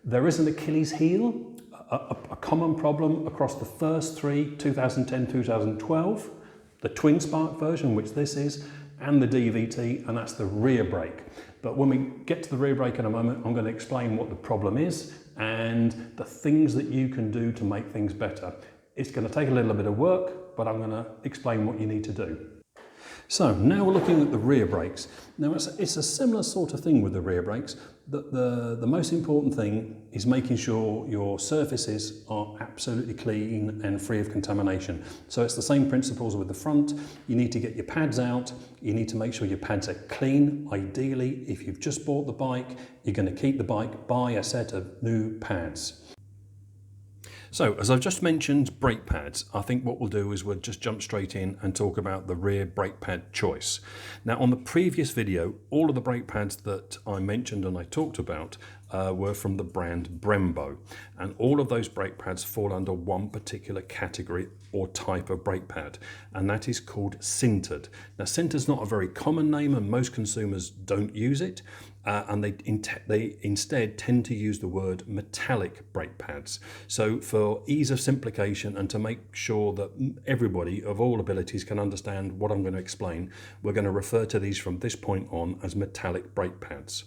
There is an Achilles heel, a common problem across the first three, 2010, 2012, the twin spark version, which this is, and the DVT, and that's the rear brake. But when we get to the rear brake in a moment, I'm going to explain what the problem is and the things that you can do to make things better. It's going to take a little bit of work, but I'm going to explain what you need to do. So now we're looking at the rear brakes. Now it's a similar sort of thing with the rear brakes. The most important thing is making sure your surfaces are absolutely clean and free of contamination. So it's the same principles with the front. You need to get your pads out. You need to make sure your pads are clean. Ideally, if you've just bought the bike, you're going to keep the bike, buy a set of new pads. So, as I've just mentioned brake pads, I think what we'll do is we'll just jump straight in and talk about the rear brake pad choice. Now, on the previous video, all of the brake pads that I mentioned and I talked about were from the brand Brembo, and all of those brake pads fall under one particular category or type of brake pad, and that is called sintered. Now, sintered's not a very common name and most consumers don't use it, and they instead tend to use the word metallic brake pads. So for ease of simplification and to make sure that everybody of all abilities can understand what I'm going to explain, we're going to refer to these from this point on as metallic brake pads.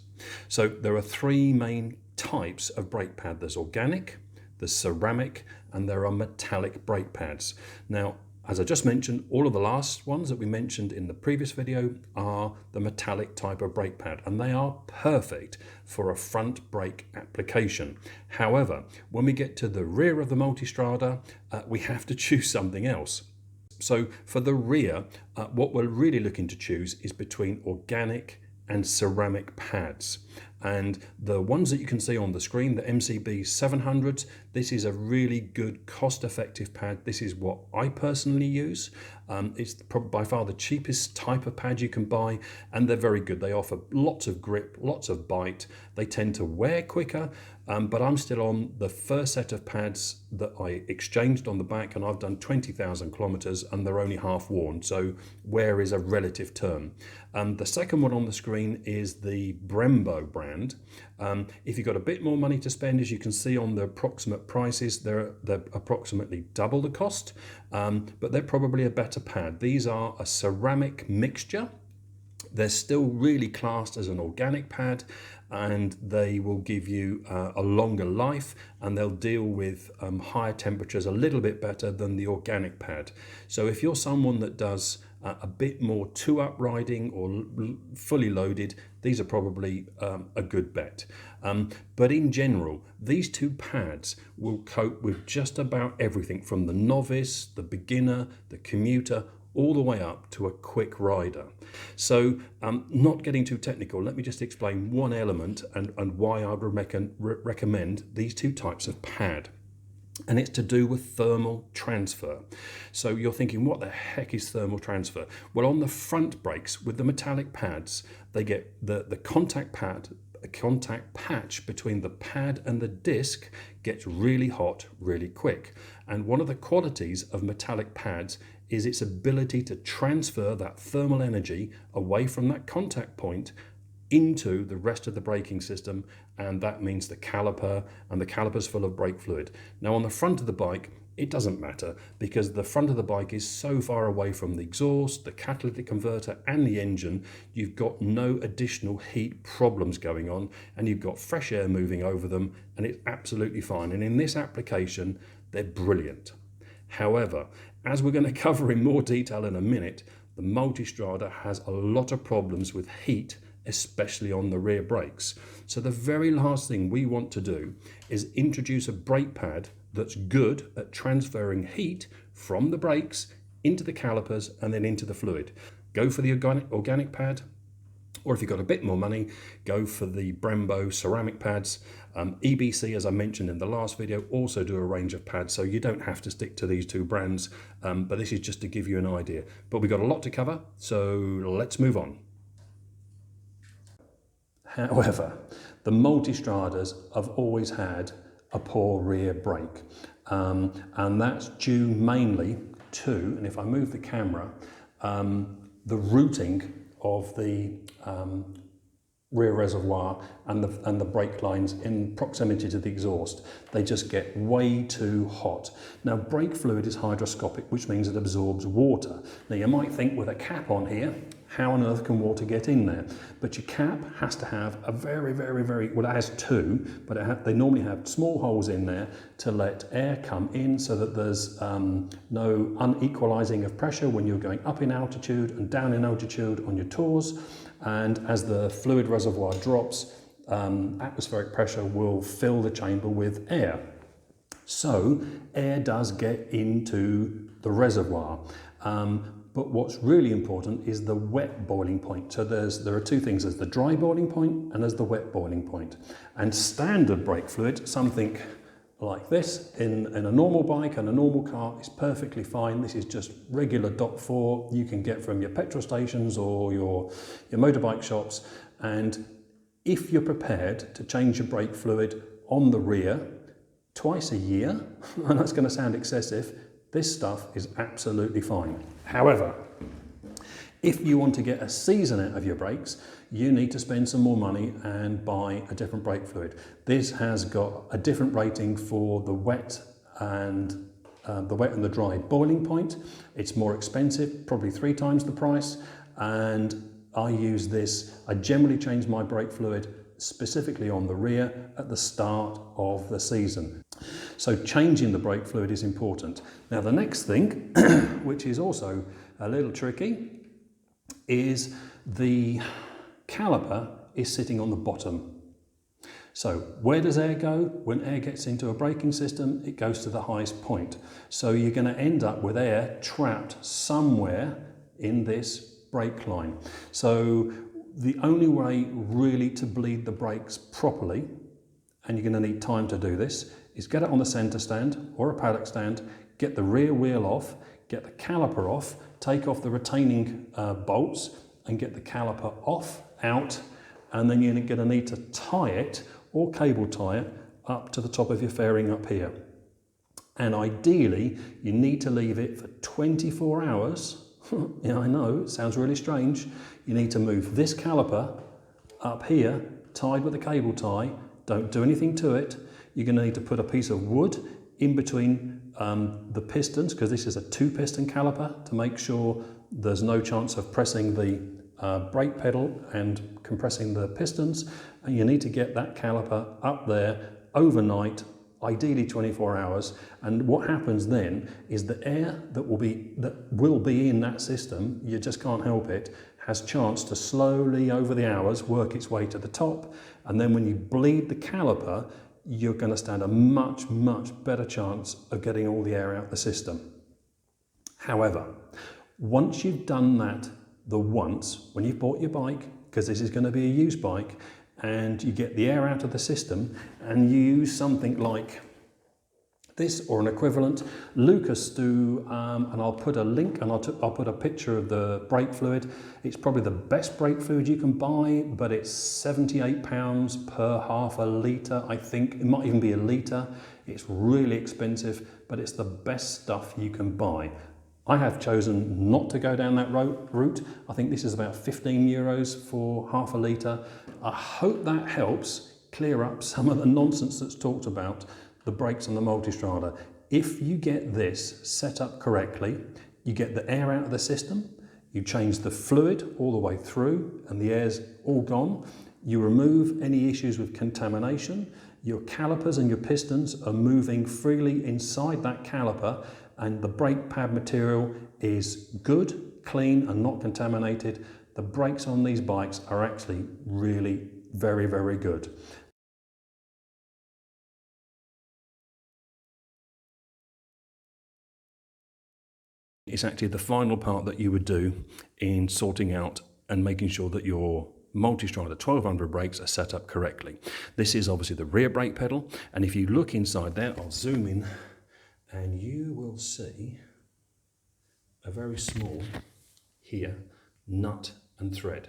So there are three main types of brake pad. There's organic, there's ceramic, and there are metallic brake pads. Now, as I just mentioned, all of the last ones that we mentioned in the previous video are the metallic type of brake pad, and they are perfect for a front brake application. However, when we get to the rear of the Multistrada, we have to choose something else. So for the rear, what we're really looking to choose is between organic and ceramic pads. And the ones that you can see on the screen, the MCB700s, this is a really good cost-effective pad. This is what I personally use. It's by far the cheapest type of pad you can buy, and they're very good. They offer lots of grip, lots of bite. They tend to wear quicker, but I'm still on the first set of pads that I exchanged on the back, and I've done 20,000 kilometers and they're only half worn, so wear is a relative term. The second one on the screen is the Brembo brand. If you've got a bit more money to spend, as you can see on the approximate prices, they're approximately double the cost, but they're probably a better pad. These are a ceramic mixture. They're still really classed as an organic pad, and they will give you a longer life, and they'll deal with higher temperatures a little bit better than the organic pad. So if you're someone that does a bit more two-up riding or fully loaded, these are probably a good bet. But in general, these two pads will cope with just about everything from the novice, the beginner, the commuter, all the way up to a quick rider. So not getting too technical, let me just explain one element and why I would recommend these two types of pad. And it's to do with thermal transfer. So you're thinking, what the heck is thermal transfer? Well, on the front brakes with the metallic pads, they get the contact patch between the pad and the disc gets really hot really quick. And one of the qualities of metallic pads is its ability to transfer that thermal energy away from that contact point into the rest of the braking system, and that means the caliper, and the caliper's full of brake fluid. Now on the front of the bike, it doesn't matter because the front of the bike is so far away from the exhaust, the catalytic converter and the engine, you've got no additional heat problems going on, and you've got fresh air moving over them, and it's absolutely fine. And in this application, they're brilliant. However, as we're going to cover in more detail in a minute, the Multistrada has a lot of problems with heat, especially on the rear brakes. So the very last thing we want to do is introduce a brake pad that's good at transferring heat from the brakes into the calipers and then into the fluid. Go for the organic pad, or if you've got a bit more money, go for the Brembo ceramic pads. EBC, as I mentioned in the last video, also do a range of pads, so you don't have to stick to these two brands, but this is just to give you an idea. But we've got a lot to cover, so let's move on. However, the Multistradas have always had a poor rear brake, and that's due mainly to, and if I move the camera, the routing of the rear reservoir and the brake lines in proximity to the exhaust. They just get way too hot. Now, brake fluid is hydroscopic, which means it absorbs water. Now, you might think with a cap on here, how on earth can water get in there? But your cap has to have a very, well, it has two, but they normally have small holes in there to let air come in so that there's no unequalizing of pressure when you're going up in altitude and down in altitude on your tours. And as the fluid reservoir drops, atmospheric pressure will fill the chamber with air. So air does get into the reservoir. But what's really important is the wet boiling point. So there are two things. There's the dry boiling point and there's the wet boiling point. And standard brake fluid, something like this, in a normal bike and a normal car, is perfectly fine. This is just regular DOT4 you can get from your petrol stations or your motorbike shops. And if you're prepared to change your brake fluid on the rear twice a year, and that's going to sound excessive, this stuff is absolutely fine. However, if you want to get a season out of your brakes, you need to spend some more money and buy a different brake fluid. This has got a different rating for the wet and the dry boiling point. It's more expensive, probably 3 times the price. And I use this. I generally change my brake fluid specifically on the rear at the start of the season. So changing the brake fluid is important. Now, the next thing, which is also a little tricky, is the caliper is sitting on the bottom. So where does air go? When air gets into a braking system, it goes to the highest point. So you're going to end up with air trapped somewhere in this brake line. So the only way really to bleed the brakes properly, and you're going to need time to do this, is get it on the centre stand or a paddock stand, get the rear wheel off, get the caliper off, take off the retaining bolts and get the caliper off, out, and then you're going to need to tie it or cable tie it up to the top of your fairing up here. And ideally, you need to leave it for 24 hours. Yeah, I know, it sounds really strange. You need to move this caliper up here, tied with a cable tie. Don't do anything to it. You're going to need to put a piece of wood in between the pistons, because this is a 2-piston caliper, to make sure there's no chance of pressing the brake pedal and compressing the pistons. And you need to get that caliper up there overnight, ideally 24 hours. And what happens then is the air that will be in that system, you just can't help it, has chance to slowly over the hours work its way to the top. And then when you bleed the caliper, you're going to stand a much better chance of getting all the air out the system. However, once you've done that when you've bought your bike, because this is going to be a used bike, and you get the air out of the system and you use something like this or an equivalent, Lucas do, and I'll put a link and I'll put a picture of the brake fluid. It's probably the best brake fluid you can buy, but it's £78 per half a litre, I think. It might even be a litre. It's really expensive, but it's the best stuff you can buy. I have chosen not to go down that route. I think this is about €15 for half a litre. I hope that helps clear up some of the nonsense that's talked about the brakes on the Multistrada. If you get this set up correctly, you get the air out of the system, you change the fluid all the way through and the air's all gone, you remove any issues with contamination, your calipers and your pistons are moving freely inside that caliper, and the brake pad material is good, clean and not contaminated. The brakes on these bikes are actually really very good. It's actually the final part that you would do in sorting out and making sure that your Multistrada 1200 brakes are set up correctly. This is obviously the rear brake pedal, and if you look inside there, I'll zoom in and you will see a very small here nut and thread,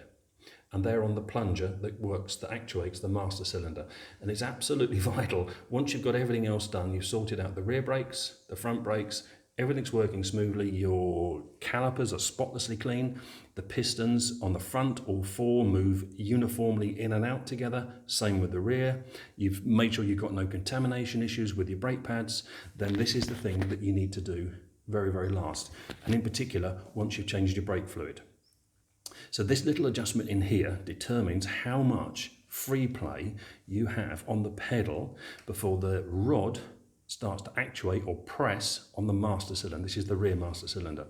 and they're on the plunger that actuates the master cylinder. And it's absolutely vital, once you've got everything else done, you've sorted out the rear brakes, the front brakes everything's working smoothly. Your calipers are spotlessly clean. The pistons on the front, all four, move uniformly in and out together. Same with the rear. You've made sure you've got no contamination issues with your brake pads. Then this is the thing that you need to do very, very last. And in particular, once you've changed your brake fluid. So this little adjustment in here determines how much free play you have on the pedal before the rod starts to actuate or press on the master cylinder. This is the rear master cylinder.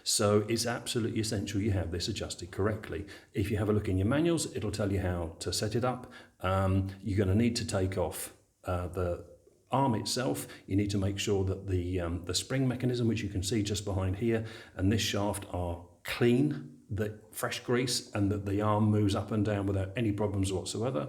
So it's absolutely essential you have this adjusted correctly. If you have a look in your manuals, it'll tell you how to set it up. You're going to need to take off the arm itself. You need to make sure that the spring mechanism, which you can see just behind here, and this shaft are clean, the fresh grease, and that the arm moves up and down without any problems whatsoever.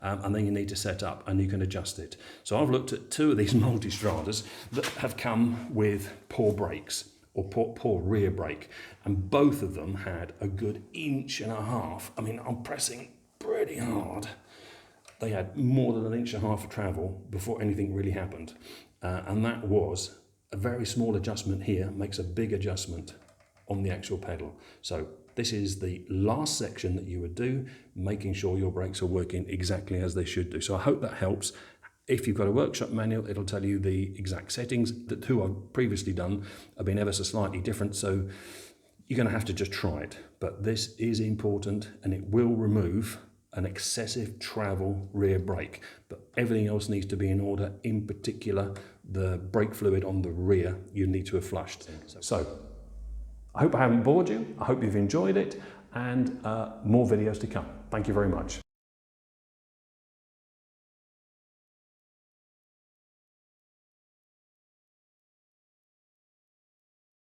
And then you need to set up and you can adjust it. So I've looked at two of these Multistradas that have come with poor brakes or poor rear brake, and both of them had a good 1.5 inches. I mean, I'm pressing pretty hard. They had more than 1.5 inches of travel before anything really happened. And that was a very small adjustment here, makes a big adjustment on the actual pedal. So this is the last section that you would do, making sure your brakes are working exactly as they should do. So I hope that helps. If you've got a workshop manual, it'll tell you the exact settings. The two I've previously done have been ever so slightly different, so you're going to have to just try it. But this is important, and it will remove an excessive travel rear brake. But everything else needs to be in order. In particular, the brake fluid on the rear, you need to have flushed. So I hope I haven't bored you. I hope you've enjoyed it, and more videos to come. Thank you very much.